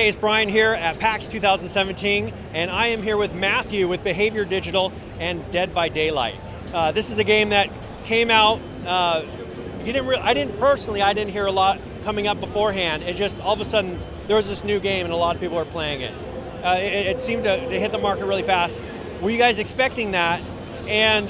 Hey, it's Brian here at PAX 2017, and I am here with Mathieu with Behavior Digital and Dead by Daylight. This is a game that came out. I didn't hear a lot coming up beforehand. It just all of a sudden there was this new game and a lot of people are playing it. It seemed to hit the market really fast. Were you guys expecting that? And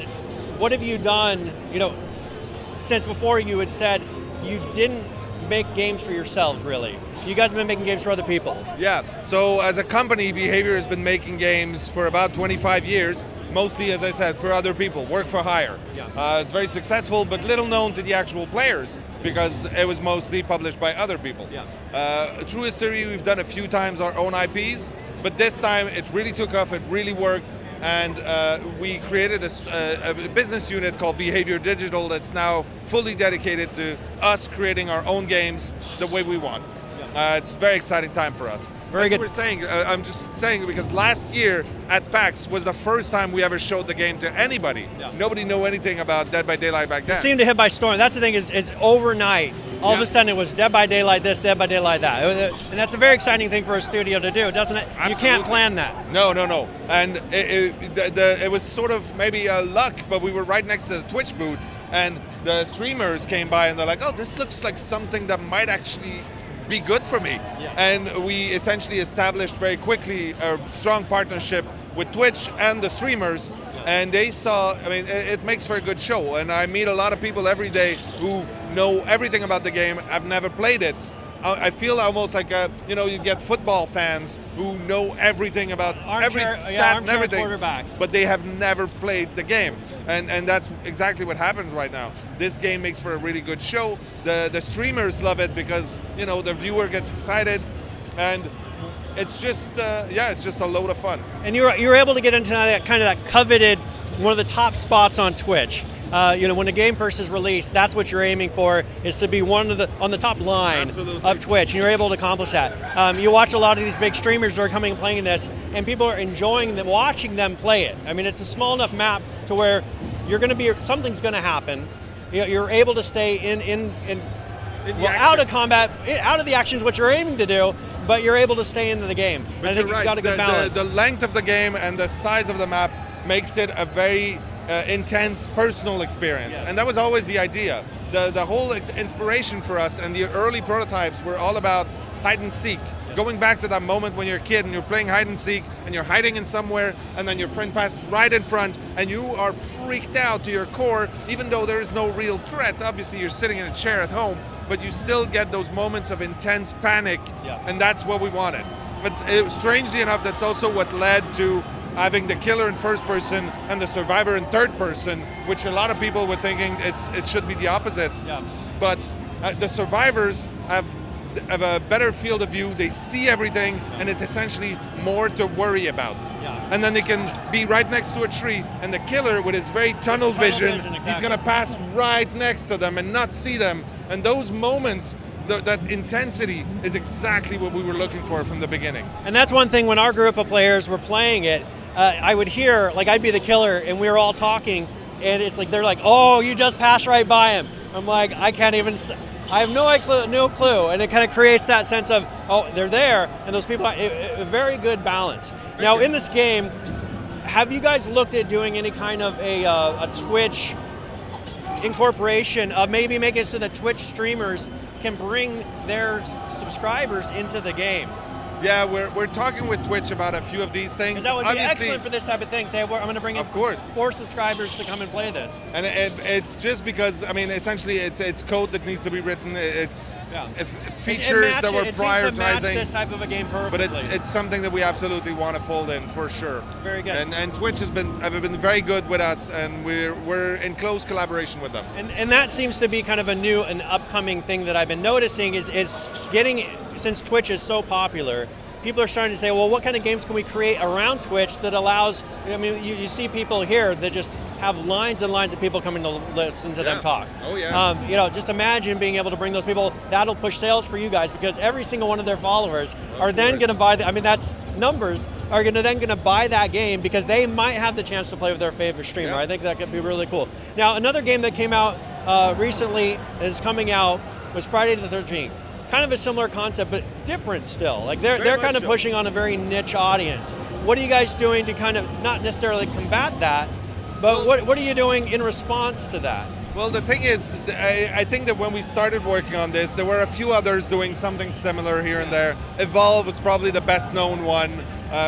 what have you done? You know, since before you had said you didn't make games for yourselves, really. You guys have been making games for other people. Yeah, so as a company, Behavior has been making games for about 25 years, mostly, as I said, for other people, work for hire. Yeah. It's very successful, but little known to the actual players because it was mostly published by other people. Yeah. True history, we've done a few times our own IPs, but this time it really took off, it really worked, and we created a business unit called Behavior Digital that's now fully dedicated to us creating our own games the way we want. It's a very exciting time for us. Very good. We're saying, I'm just saying because last year at PAX was the first time we ever showed the game to anybody. Yeah. Nobody knew anything about Dead by Daylight back then. It seemed to hit by storm. That's the thing is overnight. All of a sudden it was Dead by Daylight this, Dead by Daylight that. And that's a very exciting thing for a studio to do, doesn't it? Absolutely. You can't plan that. No. And it was sort of maybe a luck, but we were right next to the Twitch booth and the streamers came by and they're like, oh, this looks like something that might actually be good for me. Yeah. And we essentially established very quickly a strong partnership with Twitch and the streamers. Yeah. And they saw, I mean, it makes for a good show. And I meet a lot of people every day who know everything about the game. I've never played it. I feel almost like, you get football fans who know everything about every stat and everything, quarterbacks. but they have never played the game. And that's exactly what happens right now. This game makes for a really good show. The streamers love it because, the viewer gets excited, and it's just, it's just a load of fun. And you were able to get into that kind of that coveted, one of the top spots on Twitch. When a game first is released, that's what you're aiming for, is to be on the top line of Twitch, and you're able to accomplish that. You watch a lot of these big streamers who are coming and playing this, and people are enjoying them, watching them play it. I mean, it's a small enough map to where something's going to happen. You're able to stay out of combat, out of the action is what you're aiming to do, but you're able to stay into the game. But I think you've got a good balance. The length of the game and the size of the map makes it a very intense personal experience. Yes. And that was always the idea. The whole inspiration for us and the early prototypes were all about hide and seek. Going back to that moment when you're a kid and you're playing hide and seek and you're hiding in somewhere and then your friend passes right in front and you are freaked out to your core, even though there is no real threat. Obviously you're sitting in a chair at home, but you still get those moments of intense panic, and that's what we wanted. But strangely enough, that's also what led to having the killer in first person and the survivor in third person, which a lot of people were thinking it should be the opposite. Yeah. But the survivors have a better field of view, they see everything, and it's essentially more to worry about. Yeah. And then they can be right next to a tree, and the killer with his very tunnel vision, exactly. he's gonna pass right next to them and not see them. And those moments, that intensity is exactly what we were looking for from the beginning. And that's one thing when our group of players were playing it, I would hear, like I'd be the killer and we were all talking and it's like, they're like, oh, you just passed right by him. I'm like, I have no clue. And it kind of creates that sense of, oh, they're there, and those people, a very good balance. Now in this game, have you guys looked at doing any kind of a Twitch incorporation of maybe making it so that Twitch streamers can bring their subscribers into the game? Yeah, we're talking with Twitch about a few of these things. Because that would be Obviously, excellent for this type of thing. Say, I'm going to bring in of course 4 subscribers to come and play this. And it's just because, I mean, essentially it's code that needs to be written. It's features that we're prioritizing. It seems to match this type of a game perfectly. But it's something that we absolutely want to fold in for sure. Very good. And Twitch have been very good with us, and we're in close collaboration with them. And that seems to be kind of an upcoming thing that I've been noticing is getting, since Twitch is so popular, people are starting to say, well, what kind of games can we create around Twitch that allows, I mean, you see people here that just have lines and lines of people coming to listen to them talk. Oh yeah. Just imagine being able to bring those people. That'll push sales for you guys because every single one of their followers are then going to buy, that's numbers, are going to buy that game because they might have the chance to play with their favorite streamer. I think that could be really cool. Now, another game that came out recently, is coming out, was Friday the 13th. kind of a similar concept, but different still. Like they're Very kind of much so. pushing on a very niche audience. What are you guys doing to kind of not necessarily combat that, but what are you doing in response to that? Well, the thing is, I think that when we started working on this, there were a few others doing something similar here and there. Evolve was probably the best known one,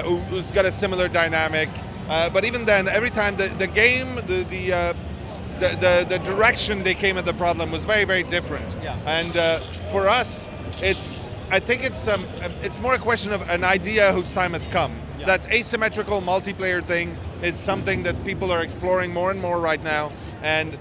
who's got a similar dynamic. But even then, every time the game, the direction they came at the problem was very, very different. Yeah. And for us, I think it's more a question of an idea whose time has come. Yeah. That asymmetrical multiplayer thing is something that people are exploring more and more right now. And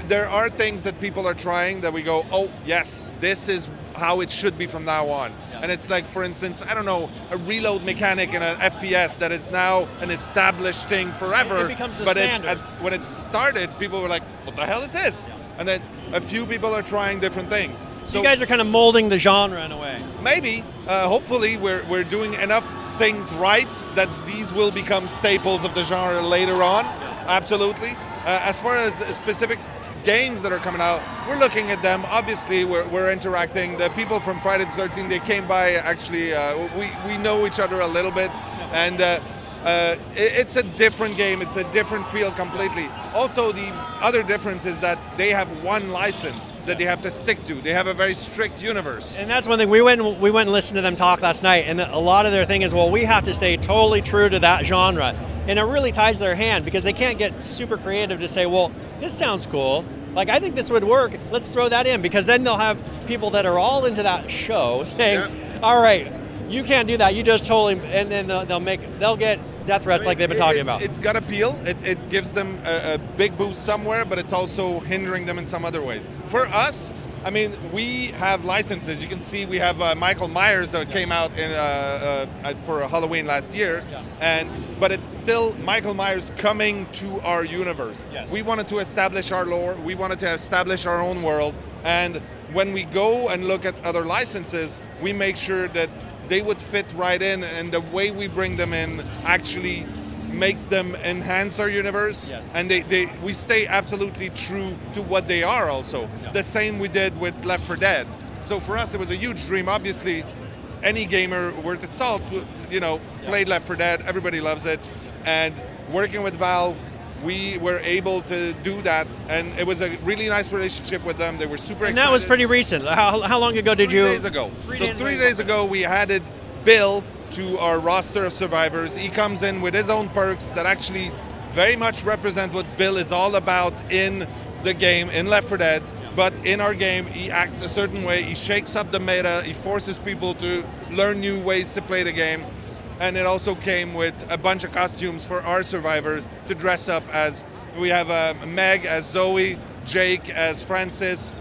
there are things that people are trying that we go, oh yes, this is how it should be from now on. Yeah. And it's like, for instance, I don't know, a reload mechanic in an FPS that is now an established thing forever. It becomes the but standard. When it started, people were like, what the hell is this? Yeah. And then a few people are trying different things. So you guys are kind of molding the genre in a way. Maybe, hopefully, we're doing enough things right that these will become staples of the genre later on. Yeah. Absolutely. As far as specific games that are coming out, we're looking at them. Obviously, we're interacting. The people from Friday the 13th, they came by. Actually, we know each other a little bit, and it's a different game. It's a different feel completely. Also, the other difference is that they have one license that they have to stick to. They have a very strict universe. And that's one thing. We went and listened to them talk last night, and a lot of their thing is, well, we have to stay totally true to that genre. And it really ties their hand because they can't get super creative to say, well, this sounds cool. Like, I think this would work. Let's throw that in, because then they'll have people that are all into that show saying, all right, you can't do that. You just totally, and then they'll get death threats like they've been talking about. It's got appeal. It gives them a big boost somewhere, but it's also hindering them in some other ways. For us, I mean, we have licenses. You can see we have Michael Myers that came out for Halloween last year, but it's still Michael Myers coming to our universe. Yes. We wanted to establish our lore. We wanted to establish our own world. And when we go and look at other licenses, we make sure that they would fit right in, and the way we bring them in actually makes them enhance our universe. Yes. And we stay absolutely true to what they are also. Yeah. The same we did with Left 4 Dead. So for us, it was a huge dream. Obviously, any gamer worth its salt, played Left 4 Dead. Everybody loves it. And working with Valve, we were able to do that, and it was a really nice relationship with them. They were super excited. And that was pretty recent. How long ago did 3 you? days ago. So 3 days ago, we added Bill to our roster of survivors. He comes in with his own perks that actually very much represent what Bill is all about in the game, in Left 4 Dead. But in our game, he acts a certain way. He shakes up the meta. He forces people to learn new ways to play the game. And it also came with a bunch of costumes for our survivors to dress up as. We have Meg as Zoe, Jake as Francis,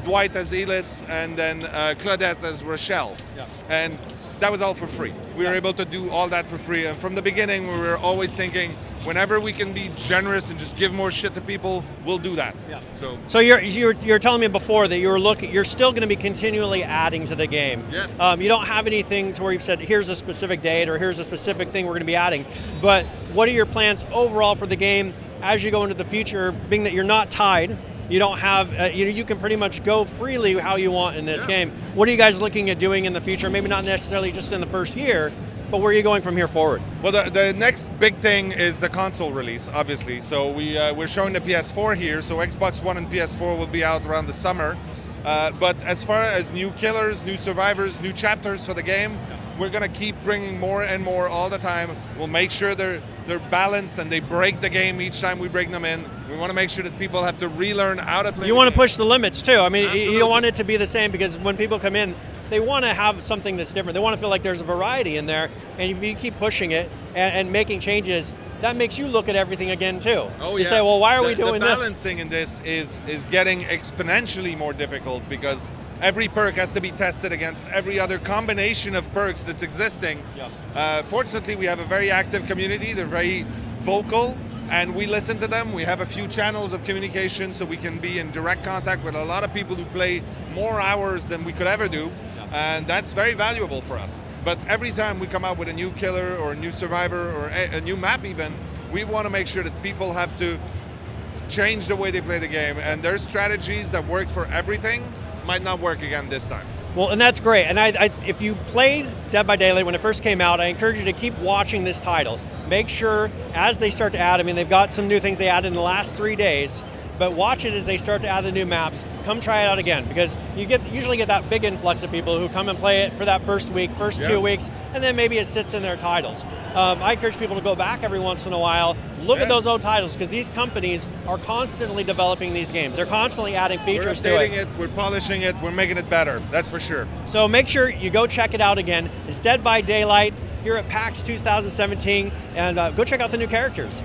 Dwight as Elis, and then Claudette as Rochelle. Yeah. And that was all for free. We were able to do all that for free. And from the beginning, we were always thinking, whenever we can be generous and just give more shit to people, we'll do that. Yeah. So you're telling me before that you're still going to be continually adding to the game. Yes. You don't have anything to where you've said, here's a specific date or here's a specific thing we're going to be adding. But what are your plans overall for the game as you go into the future, being that you're not tied? You don't have, you can pretty much go freely how you want in this game. What are you guys looking at doing in the future? Maybe not necessarily just in the first year, but where are you going from here forward? Well, the next big thing is the console release, obviously. So we're showing the PS4 here. So Xbox One and PS4 will be out around the summer. But as far as new killers, new survivors, new chapters for the game, we're going to keep bringing more and more all the time. We'll make sure they're balanced and they break the game each time we bring them in. We want to make sure that people have to relearn how to play. You want to game. push the limits too. I mean, Absolutely. you don't want it to be the same, because when people come in, they want to have something that's different. They want to feel like there's a variety in there. And if you keep pushing it and making changes, that makes you look at everything again too. Oh, you yeah. say, well, why are we doing the this? balancing in this is getting exponentially more difficult, because every perk has to be tested against every other combination of perks that's existing. Yeah. Fortunately, we have a very active community. They're very vocal, and we listen to them. We have a few channels of communication, so we can be in direct contact with a lot of people who play more hours than we could ever do, and that's very valuable for us. But every time we come out with a new killer or a new survivor or a new map even, we want to make sure that people have to change the way they play the game, and there's strategies that work for everything. might not work again this time. Well, and that's great. And if you played Dead by Daylight when it first came out, I encourage you to keep watching this title. Make sure as they start to add, I mean, they've got some new things they added in the last 3 days, but watch it as they start to add the new maps. Come try it out again, because you usually get that big influx of people who come and play it for that first week, first 2 weeks, and then maybe it sits in their titles. I encourage people to go back every once in a while, look at those old titles, because these companies are constantly developing these games. They're constantly adding features to it. We're updating it, we're polishing it, we're making it better, that's for sure. So make sure you go check it out again. It's Dead by Daylight here at PAX 2017, and go check out the new characters.